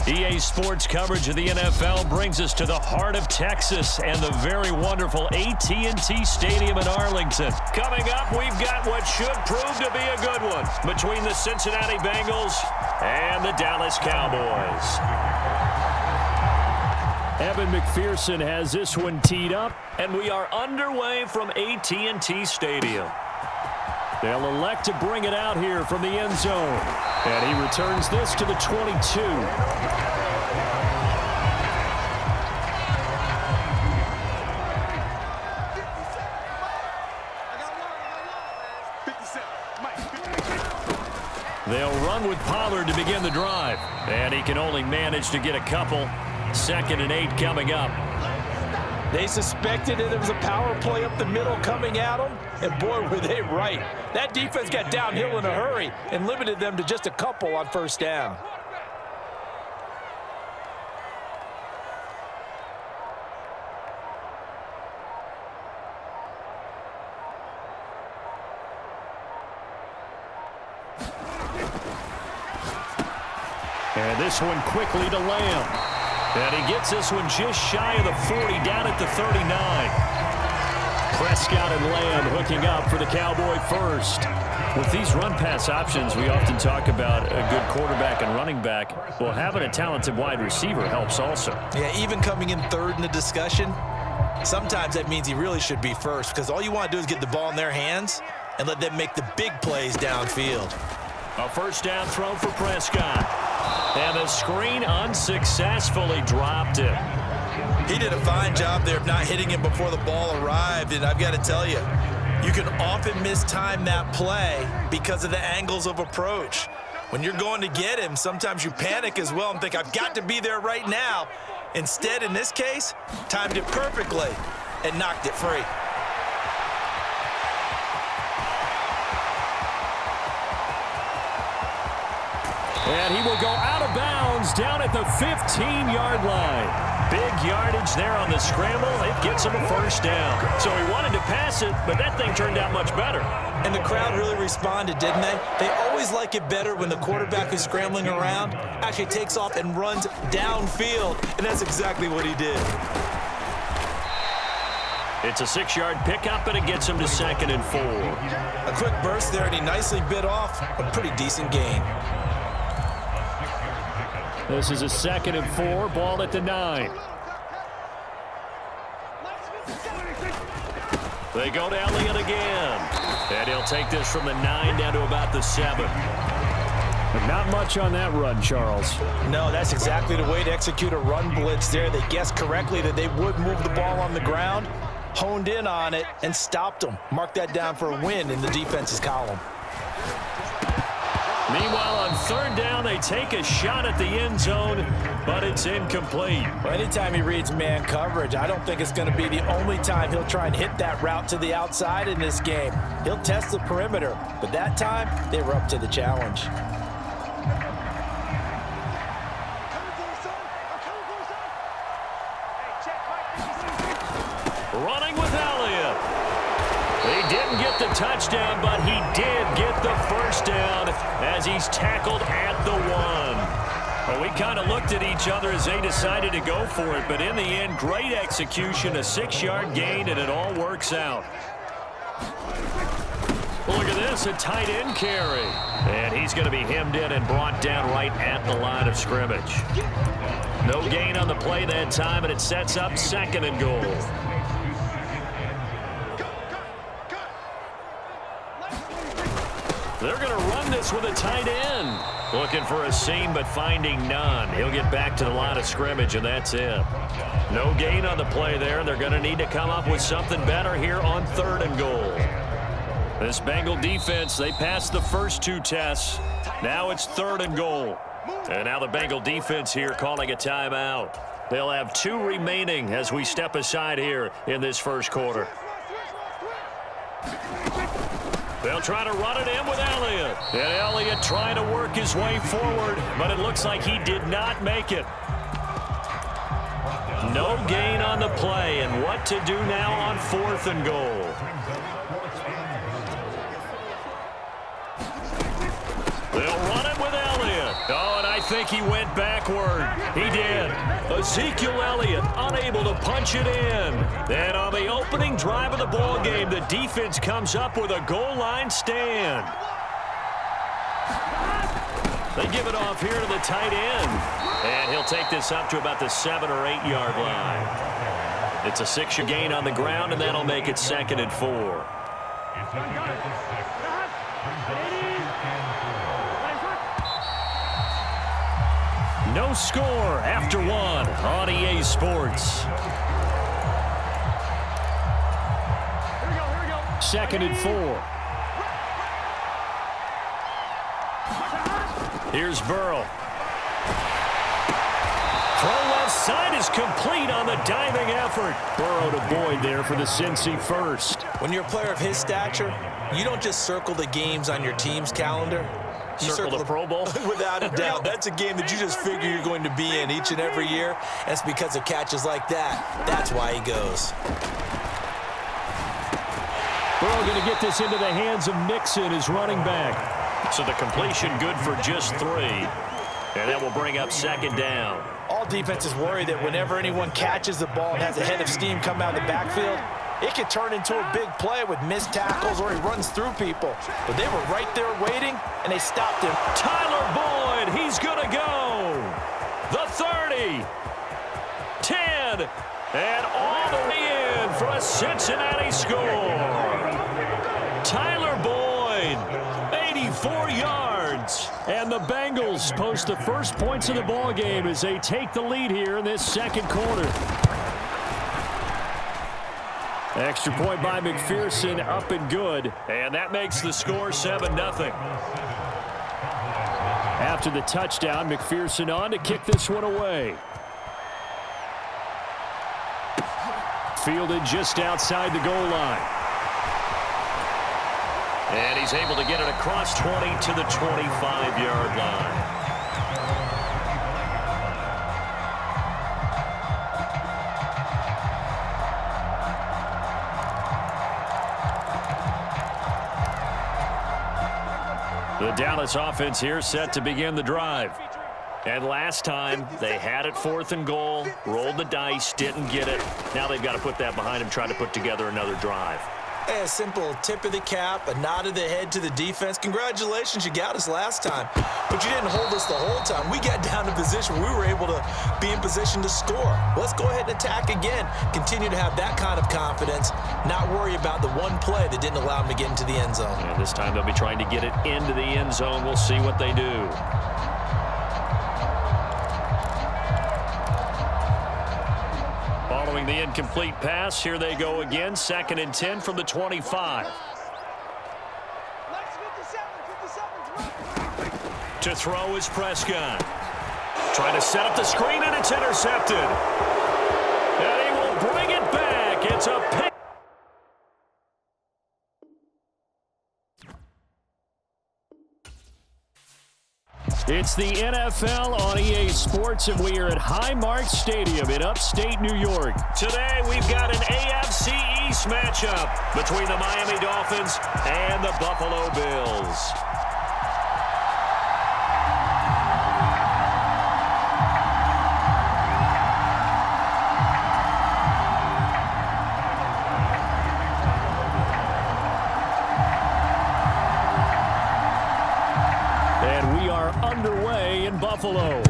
EA Sports coverage of the NFL brings us to the heart of Texas and the very wonderful AT&T Stadium in Arlington. Coming up, we've got what should prove to be a good one between the Cincinnati Bengals and the Dallas Cowboys. Evan McPherson has this one teed up, and we are underway from AT&T Stadium. They'll elect to bring it out here from the end zone. And he returns this to the 22. They'll run with Pollard to begin the drive. And he can only manage to get a couple. 2nd and 8 coming up. They suspected that it was a power play up the middle coming at them, and boy, were they right. That defense got downhill in a hurry and limited them to just a couple on first down. And this one quickly to Lamb. And he gets this one just shy of the 40, down at the 39. Prescott and Lamb hooking up for the Cowboy first. With these run-pass options, we often talk about a good quarterback and running back. Well, having a talented wide receiver helps also. Yeah, even coming in third in the discussion, sometimes that means he really should be first, because all you want to do is get the ball in their hands and let them make the big plays downfield. A first down throw for Prescott. And the screen unsuccessfully dropped it. He did a fine job there of not hitting him before the ball arrived, and I've got to tell you, you can often mistime that play because of the angles of approach. When you're going to get him, sometimes you panic as well and think, I've got to be there right now. Instead, in this case, timed it perfectly and knocked it free. And he will go out of bounds down at the 15-yard line. Big yardage there on the scramble. It gets him a first down. So he wanted to pass it, but that thing turned out much better. And the crowd really responded, didn't they? They always like it better when the quarterback who's scrambling around actually takes off and runs downfield. And that's exactly what he did. It's a 6-yard pickup, and it gets him to 2nd and 4. A quick burst there, and he nicely bit off a pretty decent gain. This is a 2nd and 4, ball at the 9. They go to Elliott again. And he'll take this from the 9 down to about the 7. But not much on that run, Charles. No, that's exactly the way to execute a run blitz there. They guessed correctly that they would move the ball on the ground, honed in on it, and stopped them. Mark that down for a win in the defense's column. Meanwhile, on 3rd down, they take a shot at the end zone, but it's incomplete. Well, anytime he reads man coverage, I don't think it's going to be the only time he'll try and hit that route to the outside in this game. He'll test the perimeter, but that time, they were up to the challenge. Running with Elliott. He didn't get the touchdown, but he did get the first down as he's tackled at the 1. Well, we kind of looked at each other as they decided to go for it, but in the end, great execution, a 6-yard gain, and it all works out. Look at this, a tight end carry. And he's going to be hemmed in and brought down right at the line of scrimmage. No gain on the play that time, and it sets up 2nd and goal. They're going to run this with a tight end. Looking for a seam, but finding none. He'll get back to the line of scrimmage, and that's it. No gain on the play there. They're going to need to come up with something better here on 3rd and goal. This Bengal defense, they passed the first 2 tests. Now it's 3rd and goal. And now the Bengal defense here calling a timeout. They'll have 2 remaining as we step aside here in this first quarter. They'll try to run it in with Elliott. And Elliott trying to work his way forward, but it looks like he did not make it. No gain on the play, and what to do now on 4th and goal. They'll run it with Elliott. Oh, and I I think he went backward. He did. Ezekiel Elliott unable to punch it in. And on the opening drive of the ball game, the defense comes up with a goal line stand. They give it off here to the tight end. And he'll take this up to about the 7 or 8 yard line. It's a 6-yard gain on the ground, and that'll make it 2nd and 4. No score after 1 on EA Sports. 2nd and 4. Here's Burrow. Throw left side is complete on the diving effort. Burrow to Boyd there for the Cincy first. When you're a player of his stature, you don't just circle the games on your team's calendar. You circle the Pro Bowl? Without a doubt. That's a game that you just figure you're going to be in each and every year. And it's because of catches like that. That's why he goes. Burrow going to get this into the hands of Mixon, his running back. So the completion good for just 3. And that will bring up 2nd down. All defenses worry that whenever anyone catches the ball and has a head of steam come out of the backfield, it could turn into a big play with missed tackles or he runs through people. But they were right there waiting, and they stopped him. Tyler Boyd, he's going to go. The 30, 10, and all the way in for a Cincinnati score. Tyler Boyd, 84 yards. And the Bengals post the first points of the ball game as they take the lead here in this 2nd quarter. Extra point by McPherson, up and good. And that makes the score 7-0. After the touchdown, McPherson on to kick this one away. Fielded just outside the goal line. And he's able to get it across 20 to the 25-yard line. The Dallas offense here set to begin the drive. And last time, they had it 4th and goal, rolled the dice, didn't get it. Now they've got to put that behind them, try to put together another drive. Hey, a simple tip of the cap, a nod of the head to the defense. Congratulations, you got us last time. But you didn't hold us the whole time. We got down to position where we were able to be in position to score. Let's go ahead and attack again. Continue to have that kind of confidence, not worry about the one play that didn't allow them to get into the end zone. And this time they'll be trying to get it into the end zone. We'll see what they do. Following the incomplete pass, here they go again. 2nd and 10 from the 25. To throw is Prescott. Trying to set up the screen, and it's intercepted. And he will bring it back. It's a pick. It's the NFL on EA Sports, and we are at Highmark Stadium in upstate New York. Today, we've got an AFC East matchup between the Miami Dolphins and the Buffalo Bills. Underway in Buffalo.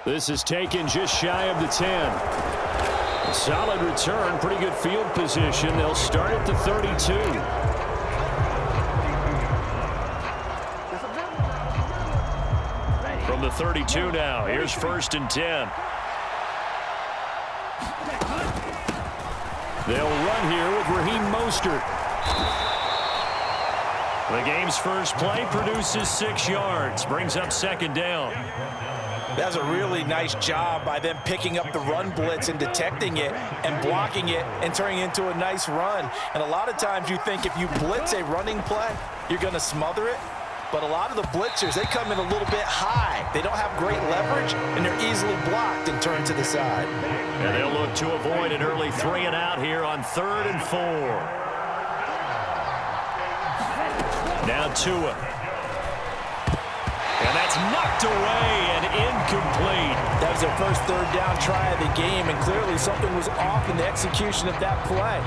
This is taken just shy of the 10. A solid return, pretty good field position. They'll start at the 32. From the 32 now, here's 1st and 10. They'll run here with Raheem Mostert. The game's first play produces 6 yards, brings up 2nd down. That's a really nice job by them picking up the run blitz and detecting it and blocking it and turning it into a nice run. And a lot of times you think if you blitz a running play, you're going to smother it. But a lot of the blitzers, they come in a little bit high. They don't have great leverage, and they're easily blocked and turned to the side. And they'll look to avoid an early 3 and out here on 3rd and 4. Now Tua. knocked away and incomplete. That was their first third down try of the game, and clearly something was off in the execution of that play.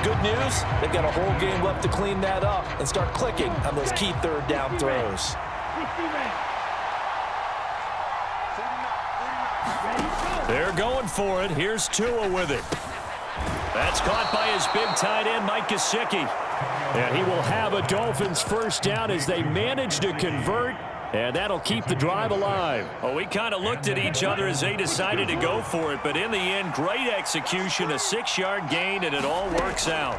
Good news, they've got a whole game left to clean that up and start clicking on those key third down throws. They're going for it. Here's Tua with it. That's caught by his big tight end, Mike Gesicki. And he will have a Dolphins first down as they manage to convert, and that'll keep the drive alive. Oh, we kind of looked at each other as they decided to go for it, but in the end, great execution, a 6-yard gain, and it all works out.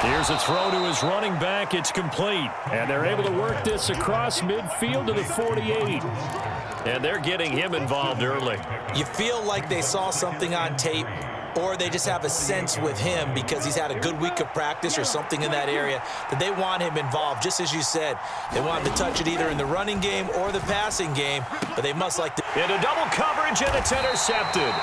Here's a throw to his running back. It's complete. And they're able to work this across midfield to the 48. And they're getting him involved early. You feel like they saw something on tape, or they just have a sense with him because he's had a good week of practice or something in that area that they want him involved. Just as you said, they want him to touch it either in the running game or the passing game, but they must like to. Into double coverage, and it's intercepted.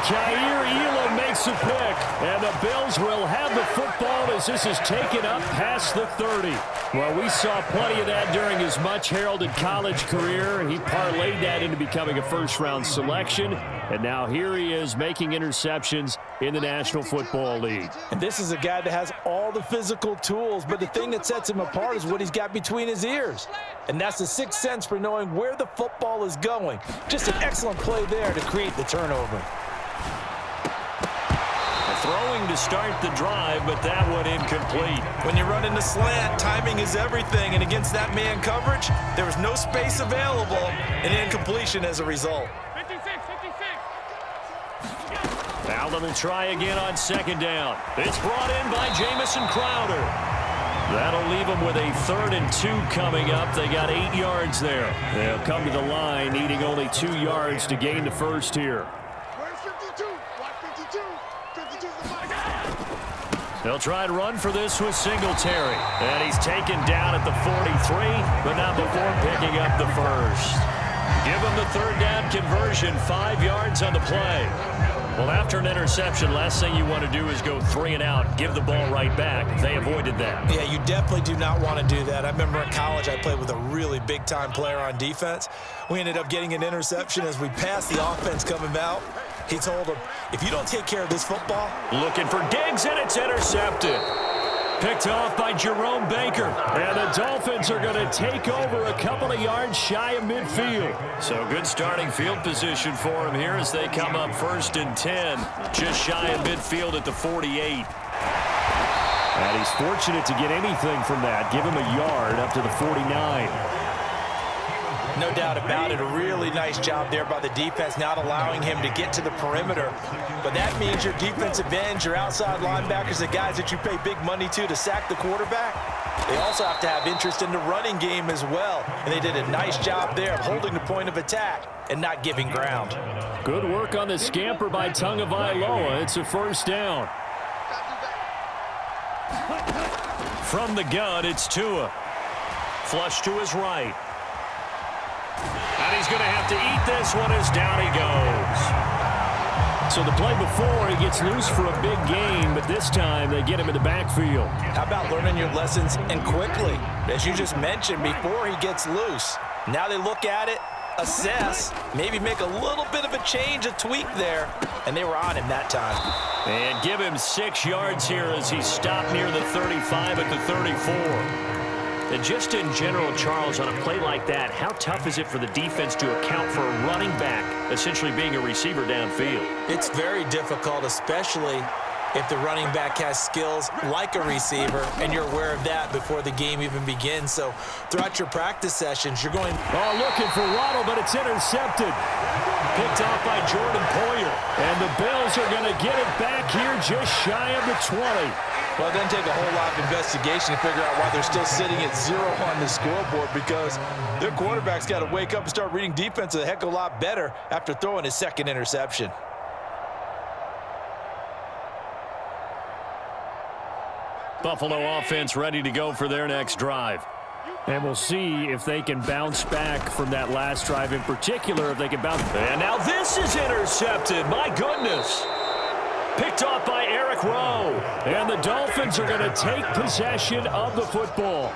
Jair Elam makes a pick, and the Bills will have the football as this is taken up past the 30. Well, we saw plenty of that during his much-heralded college career. He parlayed that into becoming a first-round selection, and now here he is making interceptions in the National Football League. And this is a guy that has all the physical tools, but the thing that sets him apart is what he's got between his ears. And that's the sixth sense for knowing where the football is going. Just an excellent play there to create the turnover. Throwing to start the drive, but that one incomplete. When you run in the slant, timing is everything, and against that man coverage, there was no space available, and incompletion as a result. 56. Now they'll try again on second down. It's brought in by Jamison Crowder. That'll leave them with a 3rd and 2 coming up. They got 8 yards there. They'll come to the line, needing only 2 yards to gain the first here. They'll try to run for this with Singletary. And he's taken down at the 43, but not before picking up the first. Give him the 3rd down conversion, 5 yards on the play. Well, after an interception, last thing you want to do is go 3 and out, give the ball right back. They avoided that. Yeah, you definitely do not want to do that. I remember in college I played with a really big-time player on defense. We ended up getting an interception as we passed the offense coming out. He told him, if you don't take care of this football. Looking for Diggs, and it's intercepted. Picked off by Jerome Baker. And the Dolphins are going to take over a couple of yards shy of midfield. So good starting field position for him here as they come up 1st and 10. Just shy of midfield at the 48. And he's fortunate to get anything from that. Give him a yard up to the 49. No doubt about it. A really nice job there by the defense, not allowing him to get to the perimeter. But that means your defensive ends, your outside linebackers, the guys that you pay big money to sack the quarterback, they also have to have interest in the running game as well. And they did a nice job there of holding the point of attack and not giving ground. Good work on the scamper by Tagovailoa. It's a first down. From the gun, it's Tua. Flush to his right. And he's going to have to eat this one as down he goes. So the play before, he gets loose for a big gain, but this time they get him in the backfield. How about learning your lessons and quickly? As you just mentioned, before he gets loose. Now they look at it, assess, maybe make a little bit of a change, a tweak there, and they were on him that time. And give him 6 yards here as he stopped near the 35 at the 34. And just in general, Charles, on a play like that, how tough is it for the defense to account for a running back essentially being a receiver downfield? It's very difficult, especially if the running back has skills like a receiver, and you're aware of that before the game even begins. So throughout your practice sessions, you're going... Oh, looking for Waddle, but it's intercepted. Picked off by Jordan Poyer. And the Bills are going to get it back here just shy of the 20. Well, it doesn't take a whole lot of investigation to figure out why they're still sitting at 0 on the scoreboard, because their quarterback's got to wake up and start reading defense a heck of a lot better after throwing his 2nd interception. Buffalo offense ready to go for their next drive. And we'll see if they can bounce back from that last drive in particular, if they can bounce. And now this is intercepted. My goodness. Picked off by Eric Rowe. And the Dolphins are going to take possession of the football.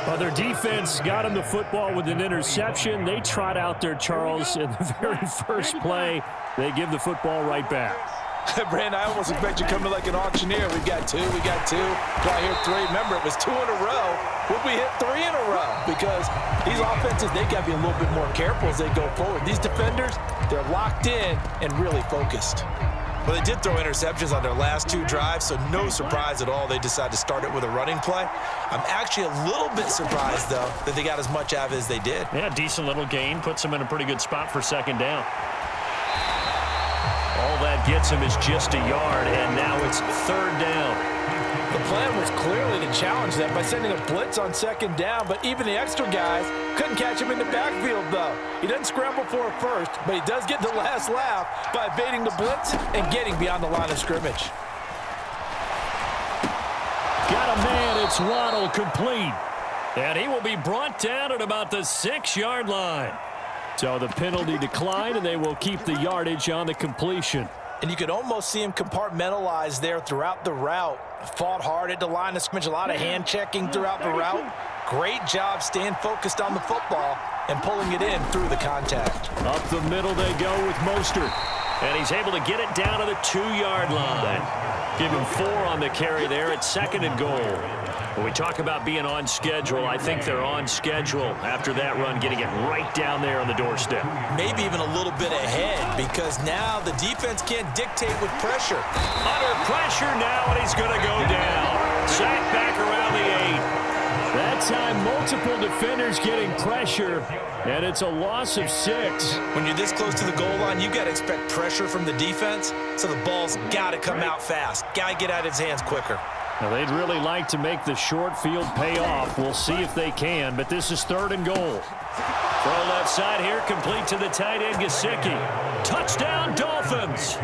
Well, their defense got him the football with an interception. They trot out there, Charles, in the very first play. They give the football right back. Brandon, I almost expect you coming like an auctioneer. We got two. Do I hear three? Remember, it was 2 in a row. Would we hit 3 in a row? Because these offenses, they got to be a little bit more careful as they go forward. These defenders, they're locked in and really focused. Well, they did throw interceptions on their last 2 drives, so no surprise at all they decided to start it with a running play. I'm actually a little bit surprised, though, that they got as much out of it as they did. Yeah, decent little gain. Puts them in a pretty good spot for second down. All that gets him is just a yard, and now it's third down. The plan was clearly to challenge them by sending a blitz on second down, but even the extra guys couldn't catch him in the backfield, though. He doesn't scramble for a first, but he does get the last laugh by evading the blitz and getting beyond the line of scrimmage. Got a man. It's Waddle, complete. And he will be brought down at about the 6-yard line. So the penalty declined, and they will keep the yardage on the completion. And you could almost see him compartmentalize there throughout the route. Fought hard at the line of scrimmage, a lot of hand checking throughout the route. Great job staying focused on the football and pulling it in through the contact. Up the middle they go with Mostert. And he's able to get it down to the 2-yard line. Give him 4 on the carry there at 2nd and goal. When we talk about being on schedule, I think they're on schedule after that run, getting it right down there on the doorstep. Maybe even a little bit ahead, because now the defense can't dictate with pressure. Under pressure now, and he's going to go down. Sacked back around the 8. That time, multiple defenders getting pressure, and it's a loss of 6. When you're this close to the goal line, you got to expect pressure from the defense, so the ball's got to come out fast. Got to get out of his hands quicker. Now, they'd really like to make the short field pay off. We'll see if they can, but this is 3rd and goal. Throw left side here, complete to the tight end, Gesicki. Touchdown, Dolphins.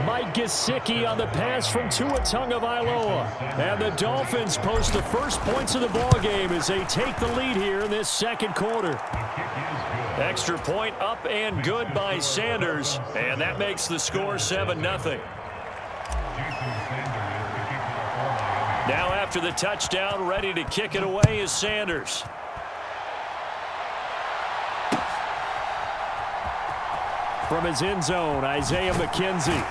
Mike Gesicki on the pass from Tua Tagovailoa. And the Dolphins post the first points of the ballgame as they take the lead here in this 2nd quarter. Extra point up and good by Sanders, and that makes the score 7-0. Now after the touchdown, ready to kick it away is Sanders. From his end zone, Isaiah McKenzie.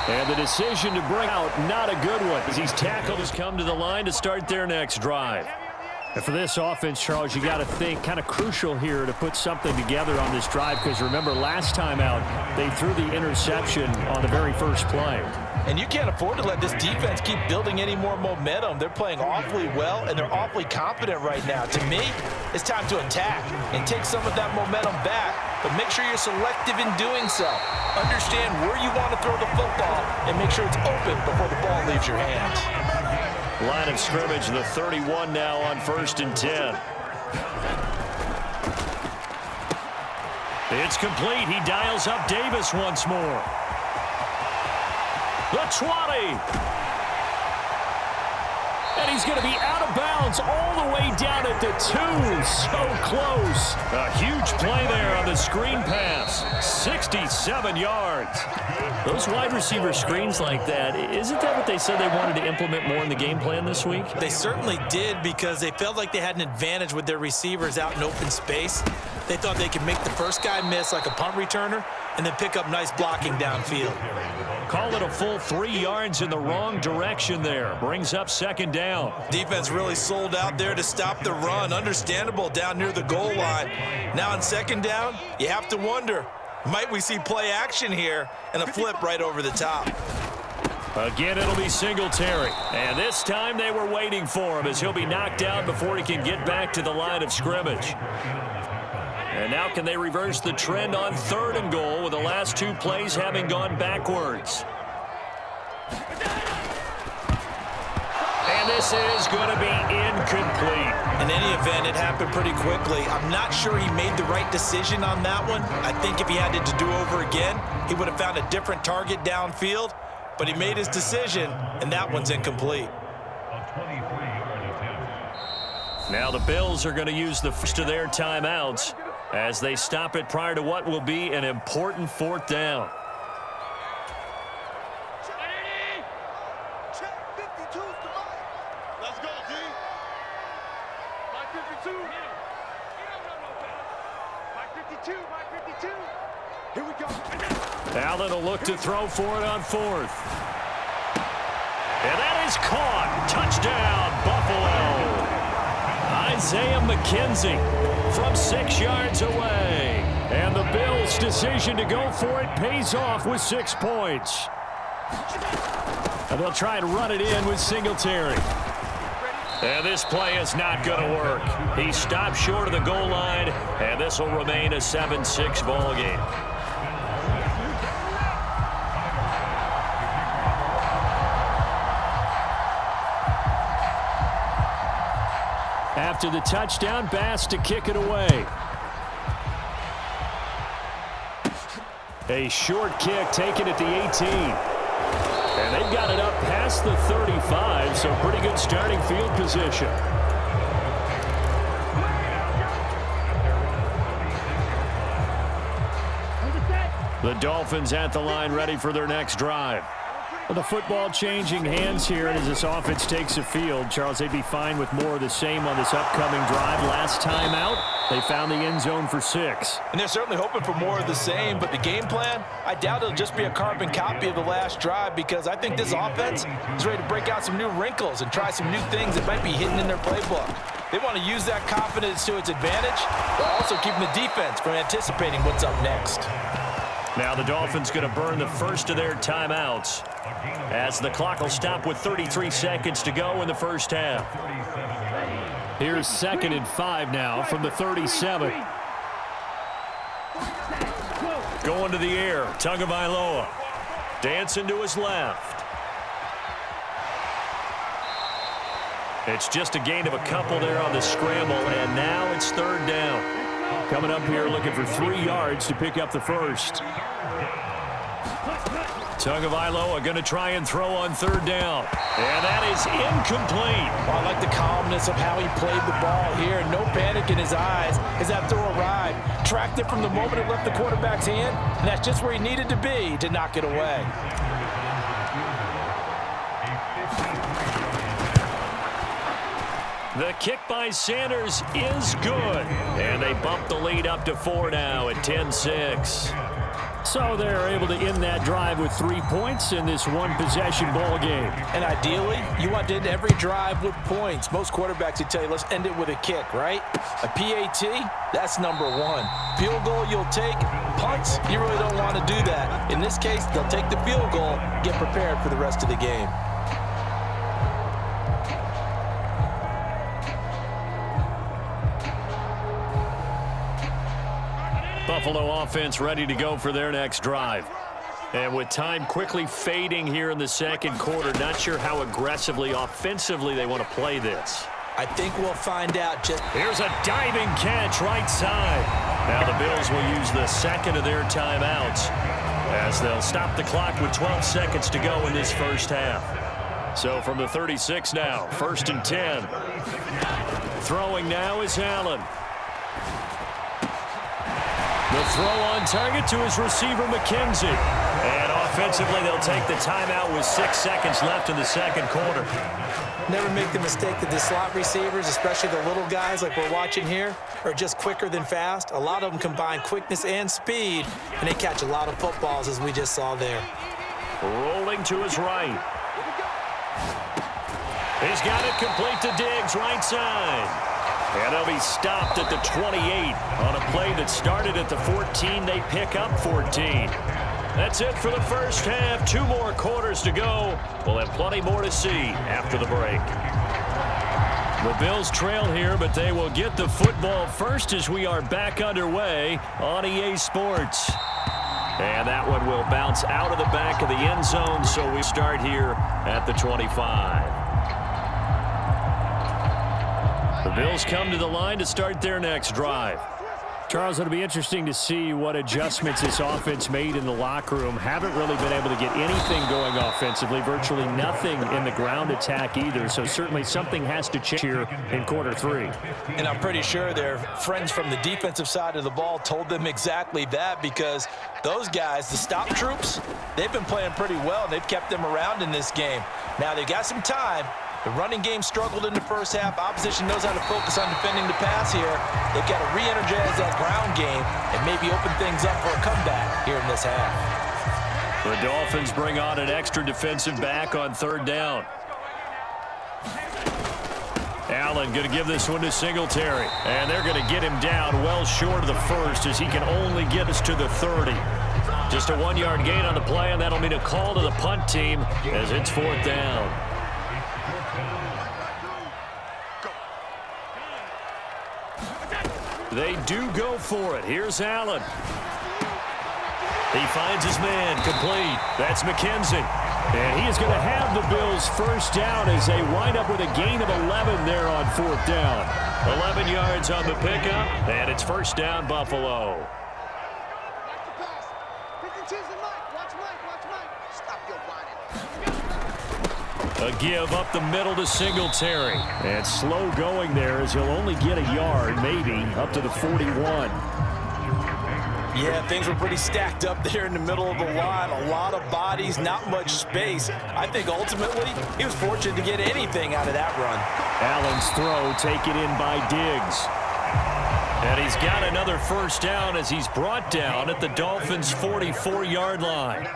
And the decision to bring out, not a good one, as he's tackled. Has come to the line to start their next drive. And for this offense, Charles, you got to think kind of crucial here to put something together on this drive, because remember last time out, they threw the interception on the very first play. And you can't afford to let this defense keep building any more momentum. They're playing awfully well, and they're awfully confident right now. To me, it's time to attack and take some of that momentum back, but make sure you're selective in doing so. Understand where you want to throw the football and make sure it's open before the ball leaves your hands. Line of scrimmage, the 31 now on 1st and 10. It's complete. He dials up Davis once more. The 20. And he's going to be out of bounds all the way down at the 2. So close. A huge play there on the screen pass. 67 yards. Those wide receiver screens like that, isn't that what they said they wanted to implement more in the game plan this week? They certainly did, because they felt like they had an advantage with their receivers out in open space. They thought they could make the first guy miss like a punt returner and then pick up nice blocking downfield. Call it a full 3 yards in the wrong direction there. Brings up 2nd down. Defense really sold out there to stop the run. Understandable down near the goal line. Now on 2nd down, you have to wonder, might we see play action here and a flip right over the top? Again, it'll be Singletary. And this time they were waiting for him, as he'll be knocked out before he can get back to the line of scrimmage. And now can they reverse the trend on 3rd and goal with the last 2 plays having gone backwards? And this is going to be incomplete. In any event, it happened pretty quickly. I'm not sure he made the right decision on that one. I think if he had it to do over again, he would have found a different target downfield. But he made his decision, and that one's incomplete. Now the Bills are going to use the first of their timeouts as they stop it prior to what will be an important 4th down. Here we go. Allen will look to throw for it on fourth. And that is caught. Touchdown, Buffalo. Isaiah McKenzie from 6 yards away. And the Bills' decision to go for it pays off with 6 points. And they'll try and run it in with Singletary. And this play is not going to work. He stopped short of the goal line, and this will remain a 7-6 ball game. After the touchdown, Bass to kick it away. A short kick taken at the 18. And they've got it up past the 35, so pretty good starting field position. The Dolphins at the line ready for their next drive. Well, the football changing hands here as this offense takes the field. Charles, they'd be fine with more of the same on this upcoming drive. Last time out, they found the end zone for 6. And they're certainly hoping for more of the same, but the game plan, I doubt it'll just be a carbon copy of the last drive, because I think this offense is ready to break out some new wrinkles and try some new things that might be hidden in their playbook. They want to use that confidence to its advantage, while also keeping the defense from anticipating what's up next. Now the Dolphins going to burn the first of their timeouts as the clock will stop with 33 seconds to go in the first half. Here's 2nd and 5 now from the 37. Going to the air, Tagovailoa. Dancing to his left. It's just a gain of a couple there on the scramble, and now it's 3rd down. Coming up here looking for 3 yards to pick up the first. Tagovailoa going to try and throw on 3rd down. And that is incomplete. Well, I like the calmness of how he played the ball here. No panic in his eyes as that throw arrived. Tracked it from the moment it left the quarterback's hand, and that's just where he needed to be to knock it away. The kick by Sanders is good. And they bump the lead up to 4 now at 10-6. So they're able to end that drive with 3 points in this one-possession ball game. And ideally, you want to end every drive with points. Most quarterbacks would tell you, let's end it with a kick, right? A PAT, that's number 1. Field goal you'll take. Punts, you really don't want to do that. In this case, they'll take the field goal, get prepared for the rest of the game. Buffalo offense ready to go for their next drive. And with time quickly fading here in the second quarter, not sure how aggressively, offensively they want to play this. I think we'll find out. Here's a diving catch right side. Now the Bills will use the second of their timeouts as they'll stop the clock with 12 seconds to go in this first half. So from the 36 now, 1st and 10. Throwing now is Allen. The throw on target to his receiver, McKenzie. And offensively, they'll take the timeout with 6 seconds left in the second quarter. Never make the mistake that the slot receivers, especially the little guys like we're watching here, are just quicker than fast. A lot of them combine quickness and speed, and they catch a lot of footballs, as we just saw there. Rolling to his right. He's got it complete to Diggs, right side. And they'll be stopped at the 28 on a play that started at the 14. They pick up 14. That's it for the first half. 2 more quarters to go. We'll have plenty more to see after the break. The Bills trail here, but they will get the football first as we are back underway on EA Sports. And that one will bounce out of the back of the end zone, so we start here at the 25. The Bills come to the line to start their next drive. Charles, it'll be interesting to see what adjustments this offense made in the locker room. Haven't really been able to get anything going offensively, virtually nothing in the ground attack either, so certainly something has to change here in quarter 3. And I'm pretty sure their friends from the defensive side of the ball told them exactly that, because those guys, the stop troops, they've been playing pretty well. They've kept them around in this game. Now, they've got some time, The running game struggled in the first half. Opposition knows how to focus on defending the pass here. They've got to re-energize that ground game and maybe open things up for a comeback here in this half. The Dolphins bring on an extra defensive back on third down. Allen going to give this one to Singletary. And they're going to get him down well short of the first as he can only get us to the 30. Just a 1-yard gain on the play, and that'll mean a call to the punt team as it's fourth down. They do go for it. Here's Allen. He finds his man complete. That's McKenzie. And he is going to have the Bills first down as they wind up with a gain of 11 there on fourth down. 11 yards on the pickup, and it's first down Buffalo. A give up the middle to Singletary. And slow going there as he'll only get a yard, maybe, up to the 41. Yeah, things were pretty stacked up there in the middle of the line. A lot of bodies, not much space. I think ultimately he was fortunate to get anything out of that run. Allen's throw taken in by Diggs. And he's got another first down as he's brought down at the Dolphins' 44-yard line.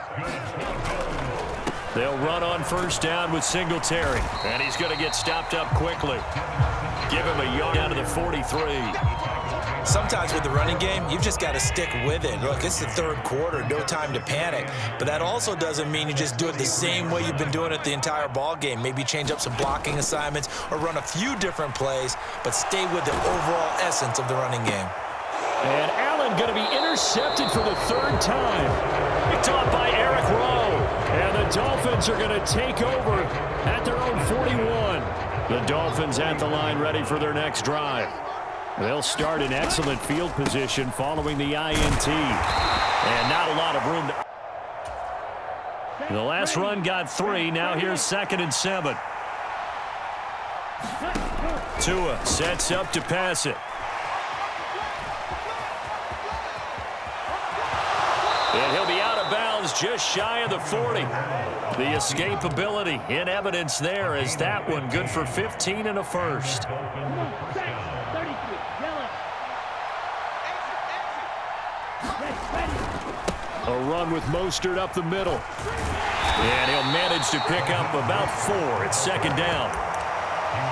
They'll run on first down with Singletary. And he's going to get stopped up quickly. Give him a yard down to the 43. Sometimes with the running game, you've just got to stick with it. Look, it's the third quarter, no time to panic. But that also doesn't mean you just do it the same way you've been doing it the entire ball game. Maybe change up some blocking assignments or run a few different plays, but stay with the overall essence of the running game. And Allen going to be intercepted for the third time. Picked off by Eric Rowe. And the Dolphins are going to take over at their own 41. The Dolphins at the line ready for their next drive. They'll start in excellent field position following the INT. And not a lot of room. The last run got 3. Now here's 2nd and 7. Tua sets up to pass it. And he'll be out of bounds just shy of the 40. The escapability in evidence there as that one good for 15 and a first. A run with Mostert up the middle. And he'll manage to pick up about 4 at second down.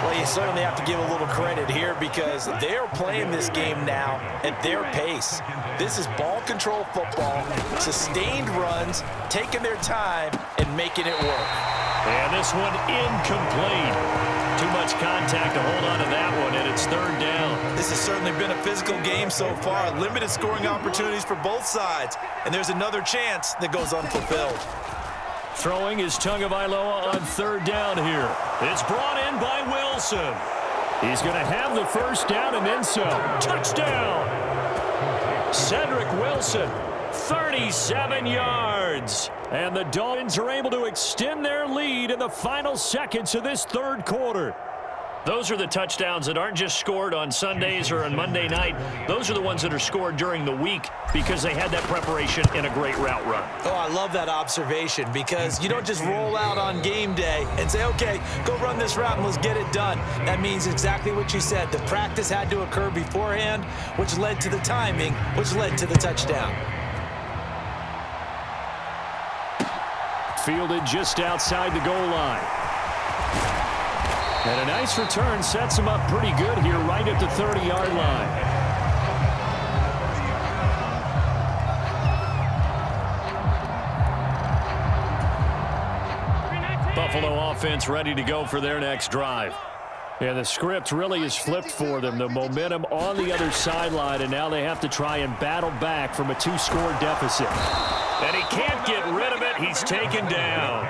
Well, you certainly have to give a little credit here because they're playing this game now at their pace. This is ball control football, sustained runs, taking their time, and making it work. And this one incomplete. Too much contact to hold on to that one, and it's third down. This has certainly been a physical game so far. Limited scoring opportunities for both sides. And there's another chance that goes unfulfilled. Throwing is Tagovailoa on third down here. It's brought in by Wilson. He's going to have the first down and then some. Touchdown! Cedric Wilson, 37 yards. And the Dolphins are able to extend their lead in the final seconds of this third quarter. Those are the touchdowns that aren't just scored on Sundays or on Monday night. Those are the ones that are scored during the week because they had that preparation in a great route run. Oh, I love that observation because you don't just roll out on game day and say, okay, go run this route and let's get it done. That means exactly what you said. The practice had to occur beforehand, which led to the timing, which led to the touchdown. Fielded just outside the goal line. And a nice return sets him up pretty good here right at the 30-yard line. Buffalo offense ready to go for their next drive. And the script really is flipped for them. The momentum on the other sideline, and now they have to try and battle back from a 2-score deficit. And he can't get rid of it. He's taken down.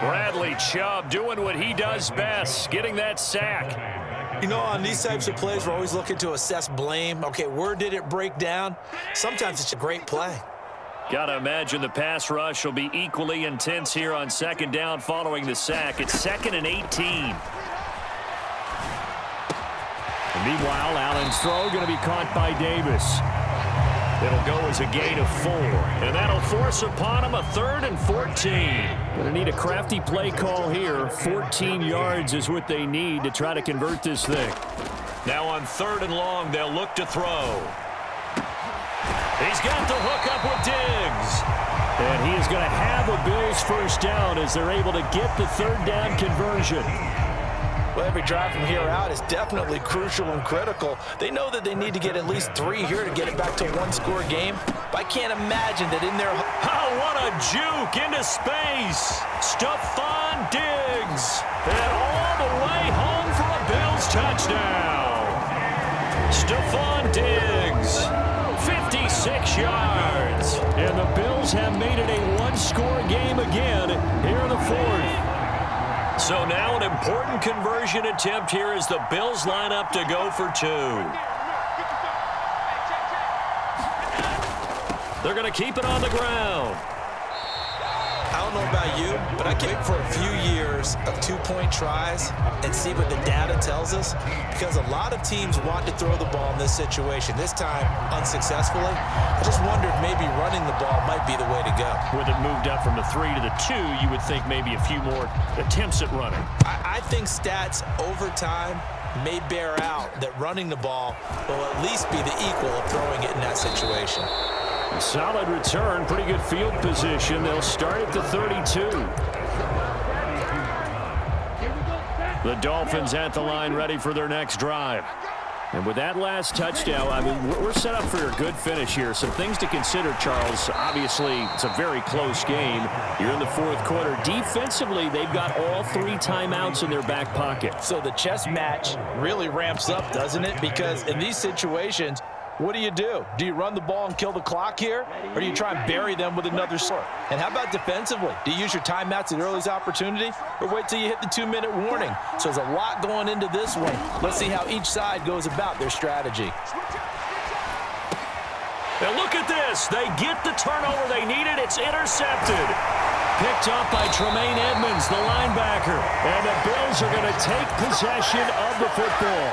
Bradley Chubb doing what he does best, getting that sack. You know, on these types of plays, we're always looking to assess blame. Okay, where did it break down? Sometimes it's a great play. Got to imagine the pass rush will be equally intense here on second down following the sack. It's 2nd and 18. And meanwhile, Allen's throw going to be caught by Davis. It'll go as a gain of 4. And that'll force upon him a 3rd and 14. Going to need a crafty play call here. 14 yards is what they need to try to convert this thing. Now on 3rd and long, they'll look to throw. He's got the hook up with Diggs. And he is going to have a Bills first down as they're able to get the 3rd down conversion. Well, every drive from here out is definitely crucial and critical. They know that they need to get at least 3 here to get it back to a one-score game. But I can't imagine that in their... Oh, what a juke into space. Stephon Diggs. And all the way home for a Bills touchdown. Stephon Diggs, 56 yards. And the Bills have made it a one-score game again here in the 4th. So now an important conversion attempt here as the Bills line up to go for 2. They're going to keep it on the ground. I don't know about you, but I can't wait for a few years of 2-point tries and see what the data tells us, because a lot of teams want to throw the ball in this situation. This time, unsuccessfully. I just wonder if maybe running the ball might be the way to go. With it moved up from the 3 to the 2, you would think maybe a few more attempts at running. I think stats over time may bear out that running the ball will at least be the equal of throwing it in that situation. Solid return, pretty good field position. They'll start at the 32. The Dolphins at the line ready for their next drive. And with that last touchdown, I mean, we're set up for a good finish here. Some things to consider, Charles. Obviously, it's a very close game. You're in the 4th quarter. Defensively, they've got all 3 timeouts in their back pocket. So the chess match really ramps up, doesn't it? Because in these situations, what do? Do you run the ball and kill the clock here? Or do you try and bury them with another score? And how about defensively? Do you use your timeouts at the earliest opportunity? Or wait till you hit the 2-minute warning? So there's a lot going into this one. Let's see how each side goes about their strategy. Now look at this. They get the turnover they needed. It's intercepted. Picked up by Tremaine Edmonds, the linebacker. And the Bills are going to take possession of the football.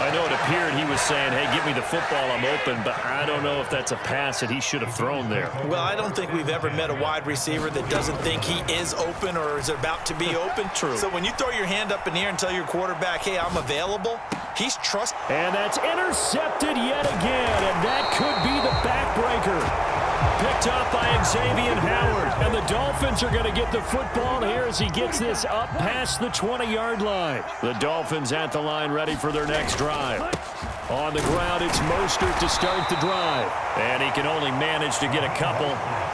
I know it appeared he was saying, hey, give me the football, I'm open, but I don't know if that's a pass that he should have thrown there. Well, I don't think we've ever met a wide receiver that doesn't think he is open or is about to be open. True. So when you throw your hand up in the air and tell your quarterback, hey, I'm available, he's trusting. And that's intercepted yet again, and that could be the backbreaker. Picked up by Xavier Howard. And the Dolphins are going to get the football here as he gets this up past the 20-yard line. The Dolphins at the line ready for their next drive. On the ground, it's Mostert to start the drive. And he can only manage to get a couple.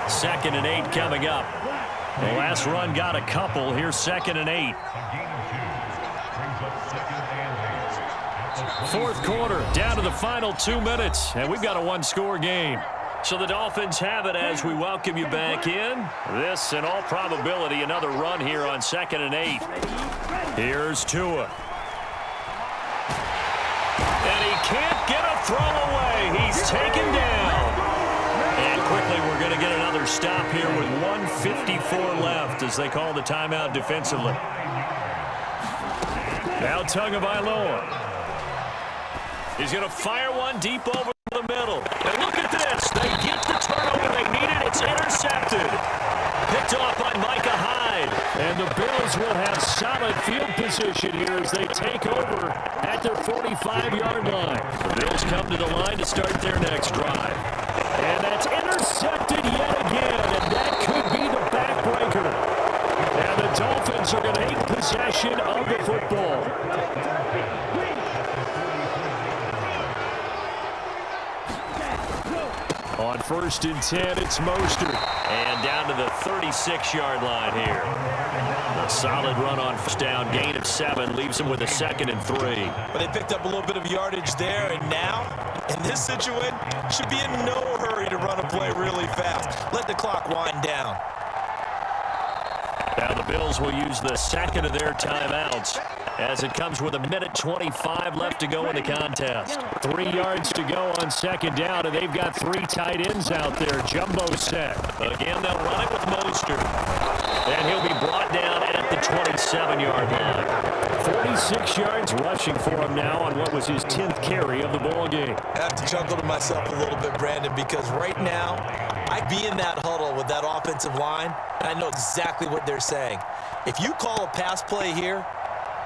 2nd and 8 coming up. The last run got a couple. Here's 2nd and 8. 4th quarter, down to the final 2 minutes. And we've got a one-score game. So the Dolphins have it as we welcome you back in. This, in all probability, another run here on 2nd and 8. Here's Tua. And he can't get a throw away. He's taken down. And quickly, we're going to get another stop here with 1:54 left as they call the timeout defensively. Now Tagovailoa. He's going to fire one deep over the middle. And look at this. They get the turnover they needed. It's intercepted. Picked off by Micah Hyde. And the Bills will have solid field position here as they take over at their 45-yard line. The Bills come to the line to start their next drive. And that's intercepted yet again. And that could be the backbreaker. And the Dolphins are going to take possession of the football. On 1st and 10, it's Mostert. And down to the 36-yard line here. A solid run on first down. Gain of 7 leaves them with a 2nd and 3. But they picked up a little bit of yardage there, and now, in this situation, should be in no hurry to run a play really fast. Let the clock wind down. Now the Bills will use the 2nd of their timeouts as it comes with 1:25 left to go in the contest. 3 yards to go on 2nd down, and they've got 3 tight ends out there. Jumbo set. Again, they'll run it with Mostert. And he'll be brought down at the 27-yard line. 46 yards rushing for him now on what was his 10th carry of the ball game. I have to chuckle to myself a little bit, Brandon, because right now I'd be in that huddle with that offensive line, and I know exactly what they're saying. If you call a pass play here,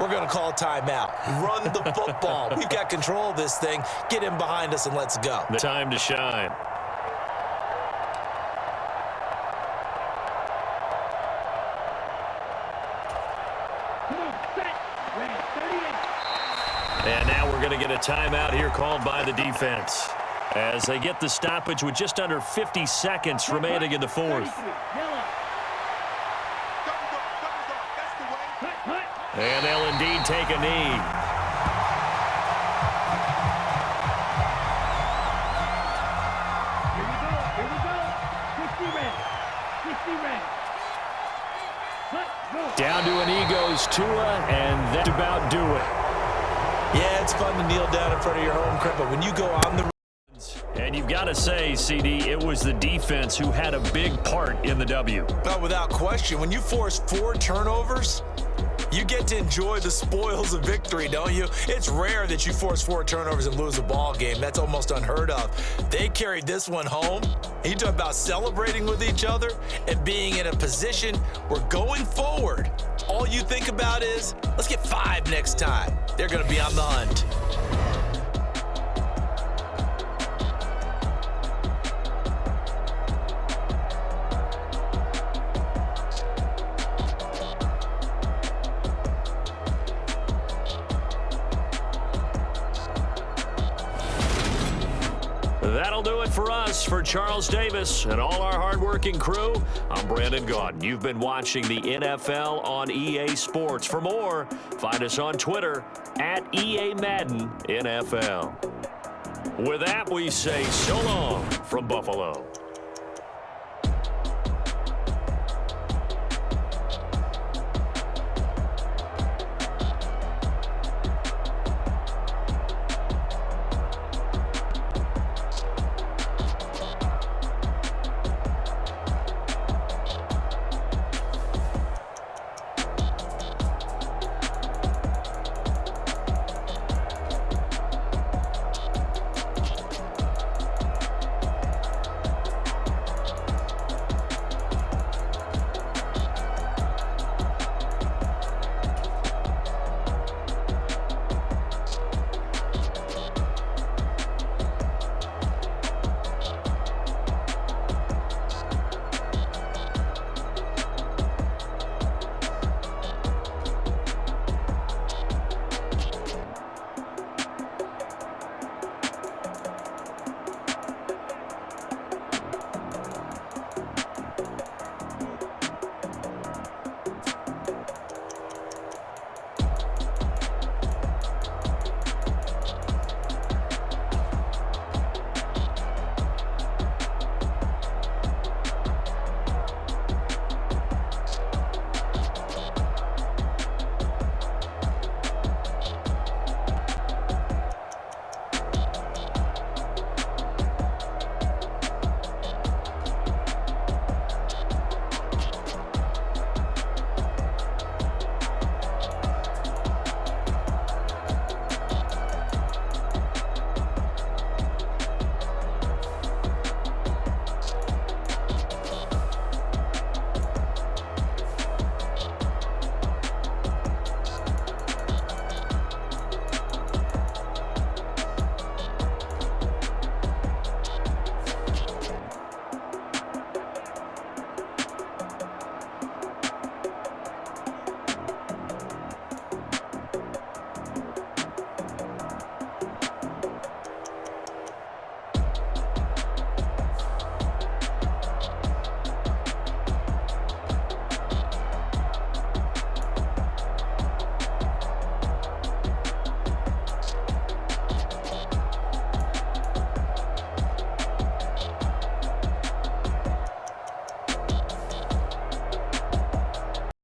we're going to call a timeout. Run the football. We've got control of this thing. Get him behind us and let's go. The time to shine. And now we're going to get a timeout here called by the defense as they get the stoppage with just under 50 seconds remaining in the fourth. And they'll indeed take a knee. Here we go. 60 red. Down to an E goes Tua, and that about do it. Yeah, it's fun to kneel down in front of your home crowd, but when you go on the... And you've got to say, CD, it was the defense who had a big part in the W. But without question, when you force 4 turnovers, you get to enjoy the spoils of victory, don't you? It's rare that you force 4 turnovers and lose a ball game. That's almost unheard of. They carried this one home. You talk about celebrating with each other and being in a position where going forward, all you think about is, let's get 5 next time. They're going to be on the hunt. That'll do it for us. For Charles Davis and all our hardworking crew, I'm Brandon Gaudin. You've been watching the NFL on EA Sports. For more, find us on Twitter at EA Madden NFL. With that, we say so long from Buffalo.